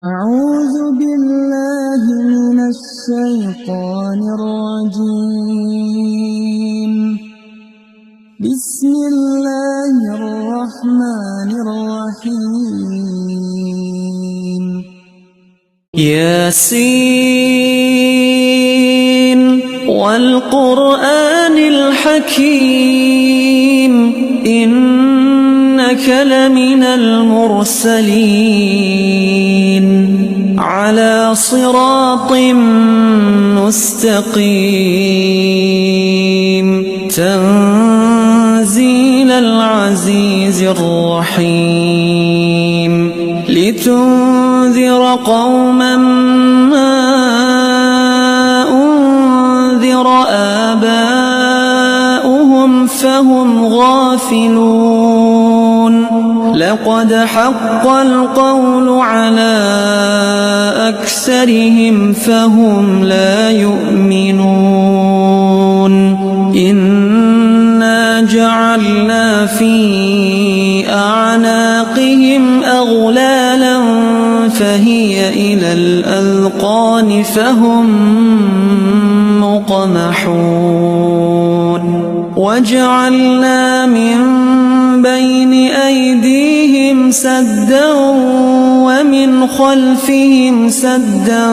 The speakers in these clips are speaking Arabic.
أعوذ بالله من الشيطان الرجيم. بسم الله الرحمن الرحيم. ياسين والقرآن الحكيم إنك لمن المرسلين على صراط مستقيم تنزيل العزيز الرحيم لتنذر قوما ما أنذر آباؤهم فهم غافلون لقد حق القول على أكثرهم فهم لا يؤمنون إنا جعلنا في أعناقهم أغلالا فهي إلى الأذقان فهم مقمحون وجعلنا من بين أيديهم سدا ومن خلفهم سدا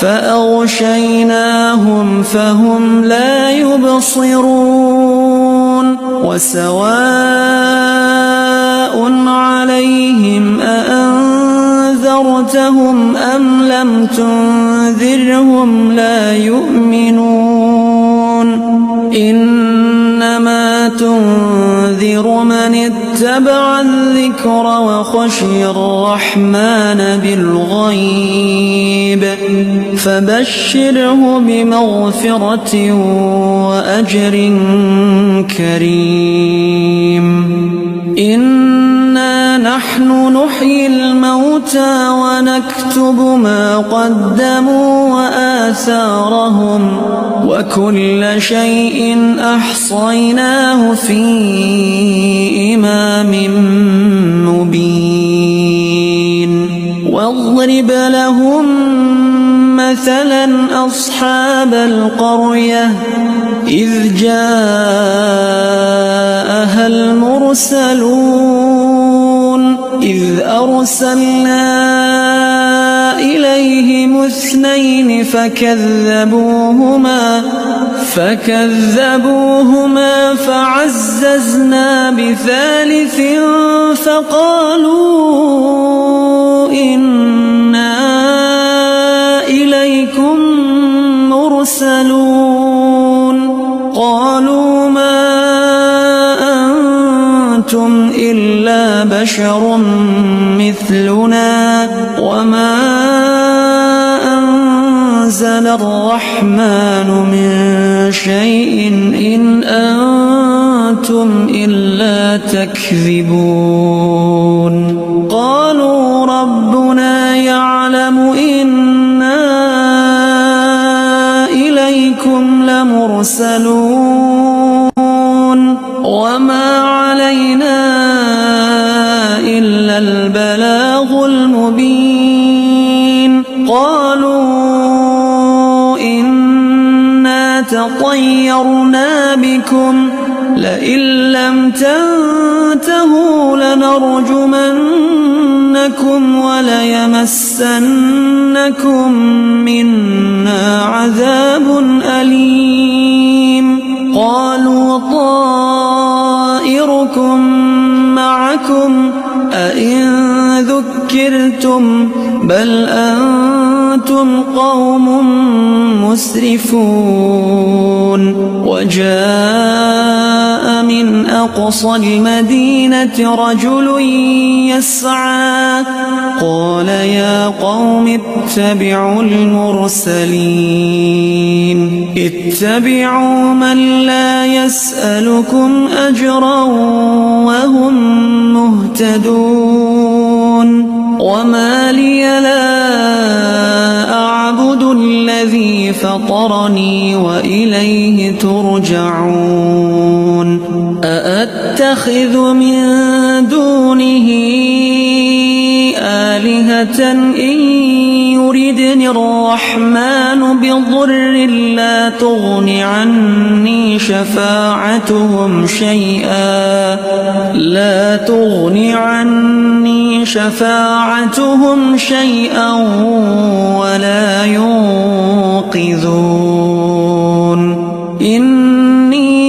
فأغشيناهم فهم لا يبصرون وسواء عليهم أأنذرتهم أم لم تنذرهم لا يؤمنون إنما تنذر من اتبع الذكر وخشي الرحمن بالغيب فبشره بمغفرة وأجر كريم إنا نحن نحيي الموتى ونكتب ما قدموا وآثارهم وكل شيء أحصيناه في إمام مبين واضرب لهم مثلا أصحاب القرية إذ جاءها المرسلون إذ أرسلنا إليهم اثنين فكذبوهما فعززنا بثالث فقالوا إنا إليكم مرسلون قالوا ما أنتم إلا بشر مثلنا وما أنزل الرحمن من شيء إن أنتم إلا تكذبون قالوا ربنا يعلم إنا إليكم لمرسلون وما علينا إلا البلاغ المبين قالوا إنا تطيرنا بكم لئن لم تنتهوا لنرجمنكم وليمسنكم منا عذاب أليم قالوا طائركم معكم أئن ذكرتم بل أنتم قوم مسرفون وجاء من أقصى المدينة رجل يسعى قال يا قوم اتبعوا المرسلين اتبعوا من لا يسألكم أجرا وهم مهتدون وما لي لا أعبد الذي فطرني وإليه ترجعون أأتخذ من دونه آلهة إن يردني الرحمن بضر لا تغن عني شفاعتهم شيئا ولا ينقذون إني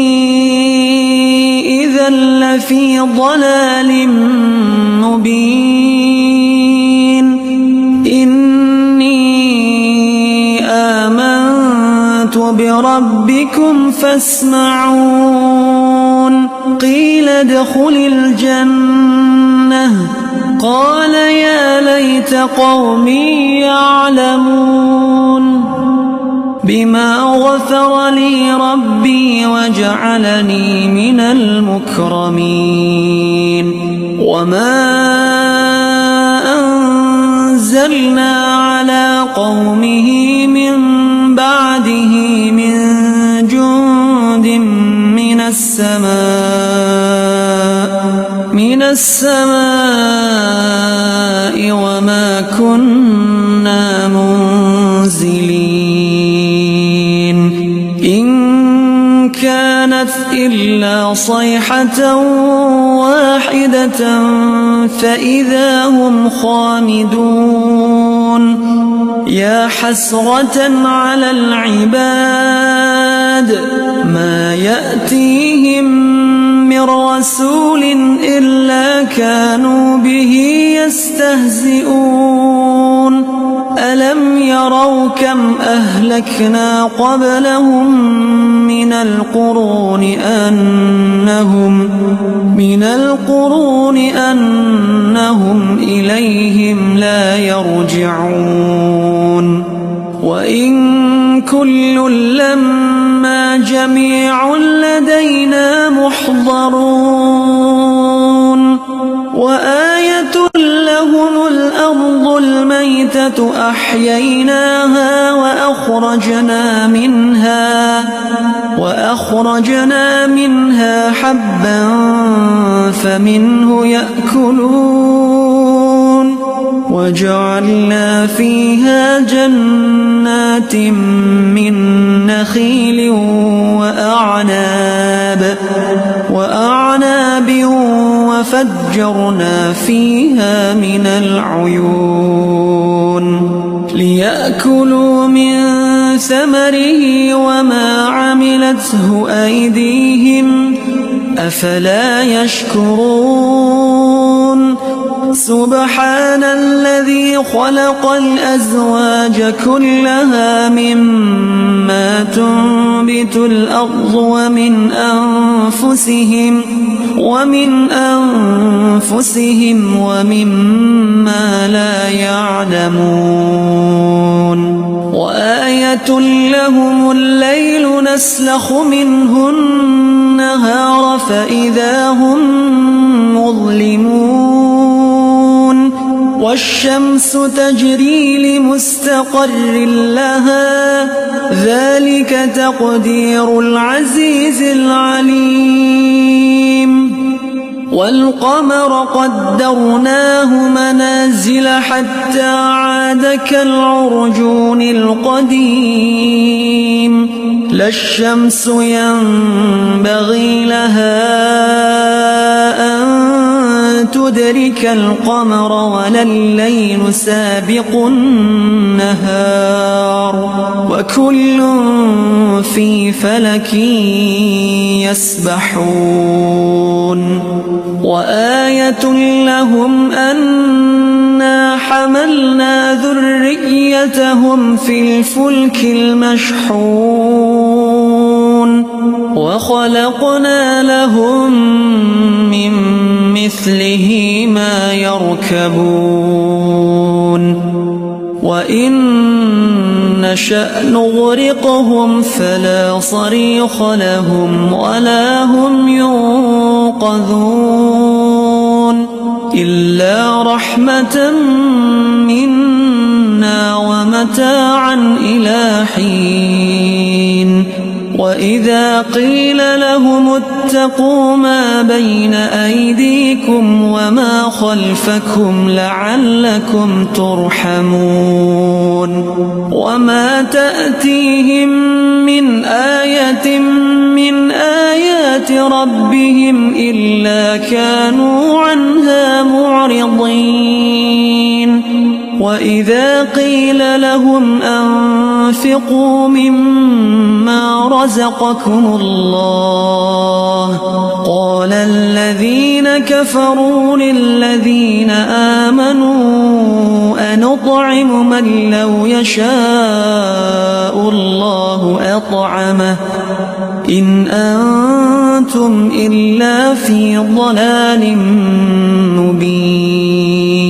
إذا لفي ضلال مبين إني آمنت بربكم فاسمعون قيل ادخل الجنة قال يا ليت قومي يعلمون بما غفر لي ربي وجعلني من المكرمين وما أنزلنا على قومه من بعده من جند من السماء وما كنا منزلين إن كانت إلا صيحة واحدة فإذا هم خامدون يا حسرة على العباد ما يأتيهم من رسول إلا كانوا به يستهزئون ألم يروا كم أهلكنا قبلهم من القرون أنهم إليهم لا يرجعون وإن كل لما جميع لدينا محضرون وآية لهم الأرض الميتة أحييناها وأخرجنا منها حبا فمنه يأكلون وجعلنا فيها جنات من نخيل وأعناب وفجرنا فيها من العيون ليأكلوا من ثمره وما عملته أيديهم أفلا يشكرون سبحان الذي خلق الأزواج كلها مما تنبت الأرض ومن أنفسهم ومما لا يعلمون وآية لهم الليل نسلخ منه النهار فإذا هم مظلمون والشمس تجري لمستقر لها ذلك تقدير العزيز العليم والقمر قدرناه منازل حتى عاد كالعرجون القديم لا الشمس ينبغي لها أن تدرك القمر ولا الليل سابق النهار وكل في فلك يسبحون وآية لهم أنا حملنا ذريتهم في الفلك المشحون وخلقنا لهم من مثله ما يركبون وإن نشأ نغرقهم فلا صريخ لهم ولا هم ينقذون إلا رحمة منا ومتاعا إلى حين وإذا قيل لهم اتقوا ما بين أيديكم وما خلفكم لعلكم ترحمون وما تأتيهم من آية من آيات ربهم إلا كانوا عنها معرضين وإذا قيل لهم أنفقوا مما رزقكم الله قال الذين كفروا للذين آمنوا أنطعم من لو يشاء الله أطعمه إن أنتم إلا في ضلال مبين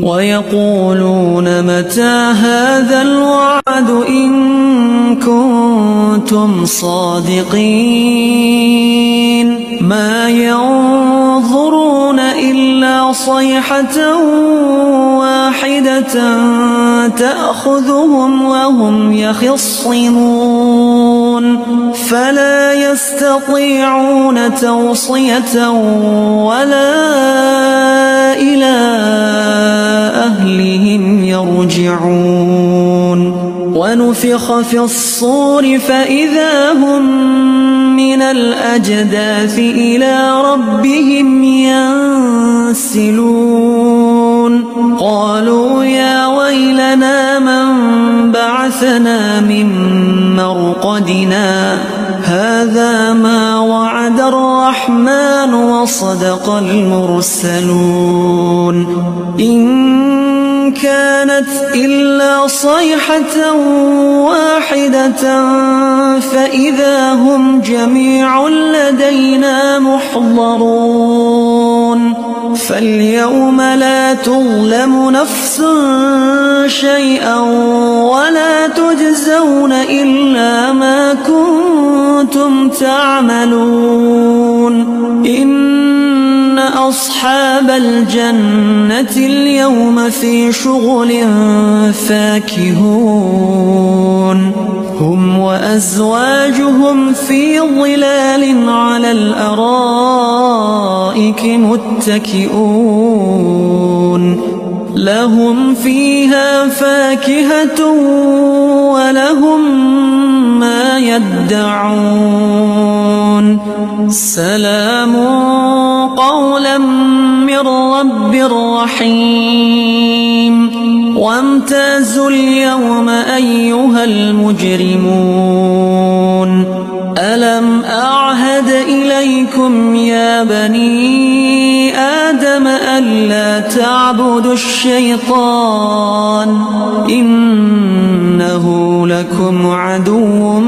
ويقولون متى هذا الوعد إن كنتم صادقين ما ينظرون إلا صيحة واحدة تأخذهم وهم يخصمون فلا يستطيعون توصية ولا إلى أهلهم يرجعون ونفخ في الصور فإذا هم من الأجداث إلى ربهم ينسلون قالوا يا ويلنا من بعثنا من مرقدنا هذا ما وعد الرحمن وصدق المرسلون إن كانت إلا صيحة واحدة فإذا هم جميع لدينا محضرون فاليوم لا تظلم نفس شيئا ولا تجزون إلا ما كنتم تعملون إن أصحاب الجنة اليوم في شغل فاكهون هم وأزواجهم في ظلال على الأرائك متكئون لهم فيها فاكهة ولهم ما يدعون سلام قولا من رب رحيم وامتازوا اليوم أيها المجرمون ألم أعهد إليكم يا بني آدم ألا تعبدوا الشيطان إنه لكم عدو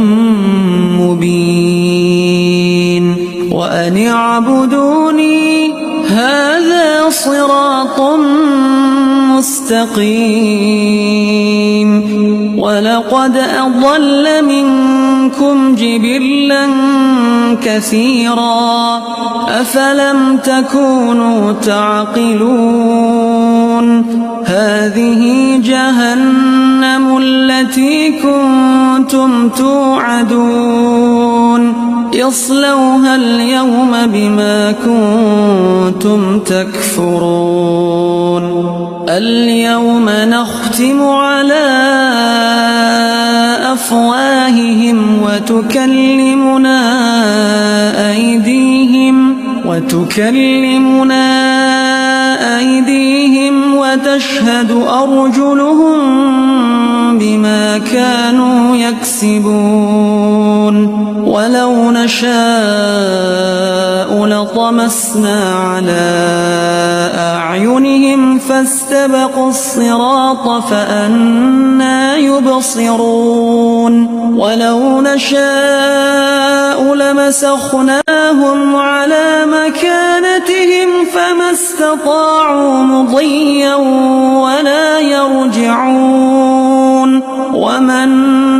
مبين وأن اعبدوني هذا صراط مستقيم ولقد أضل منكم جبلا كثيرا أفلم تكونوا تعقلون هذه جهنم التي كنتم توعدون اصلوها اليوم بما كنتم تكفرون اليوم نختم على أفواههم وتكلمنا أيديهم وتشهد أرجلهم بما كانوا يكسبون ولو نشاء لطمسنا على أعينهم فاستبقوا الصراط فأنى يبصرون ولو نشاء لمسخناهم على مكانتهم فما استطاعوا مضيا ولا يرجعون ومن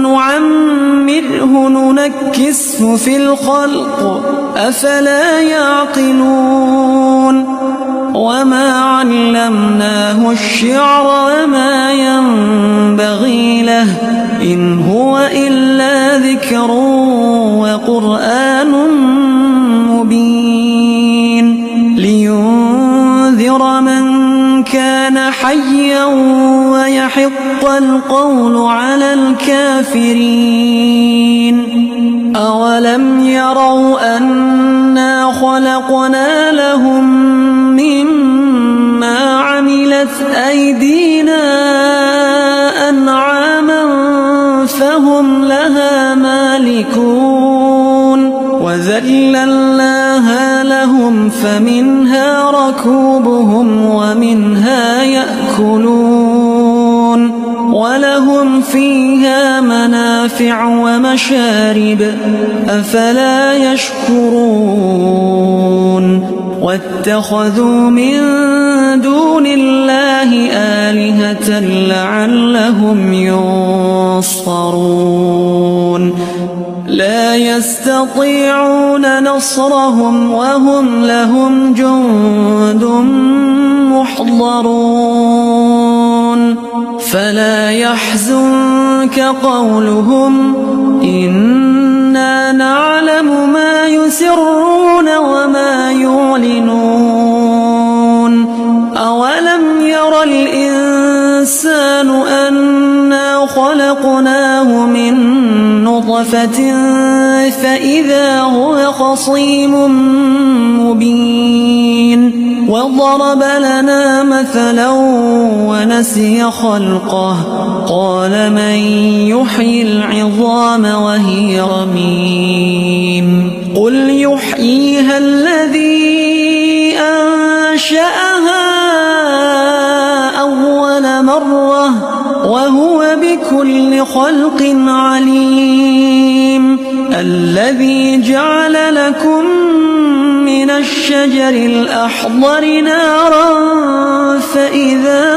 نعمره ننكسه في الخلق أفلا يعقلون وما علمناه الشعر وما ينبغي له إن هو إلا ذكر وقرآن مبين لينذر من كان حيا ويحق القول على الكافرين أولم يروا أنا خلقنا لهم مما عملت أيدينا أنعاما فهم لها مالكون وذللناها لهم فمنها ركوبهم ومنها يأكلون ولهم فيها منافع ومشارب أفلا يشكرون واتخذوا من دون الله آلهة لعلهم ينصرون لا يستطيعون نصرهم وهم لهم جند محضرون فلا يحزنك قولهم إنا نعلم ما يسرون وما يعلنون أولم ير الإنسان أنا خلقناه من نطفة فإذا هو خصيم مبين وضرب لنا مثلا ونسي خلقه قال من يحيي العظام وهي رميم قل يحييها الذي أنشأها أول مرة وهو بكل خلق عليم الذي جعل لكم من الشجر الأخضر نارا فإذا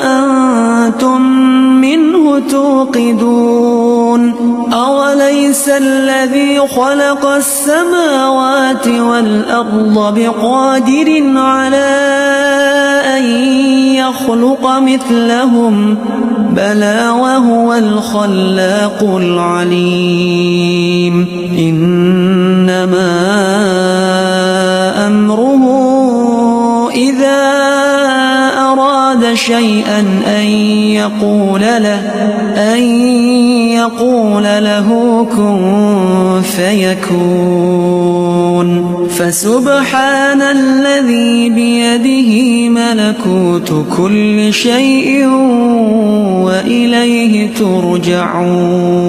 أنتم منه توقدون أوليس الذي خلق السماوات والأرض بقادر على أن يخلق مثلهم بلى وهو الخلاق العليم إنما أمره إذا أراد شيئا أن يقول له كن فيكون فسبحان الذي بيده ملكوت كل شيء وإليه ترجعون.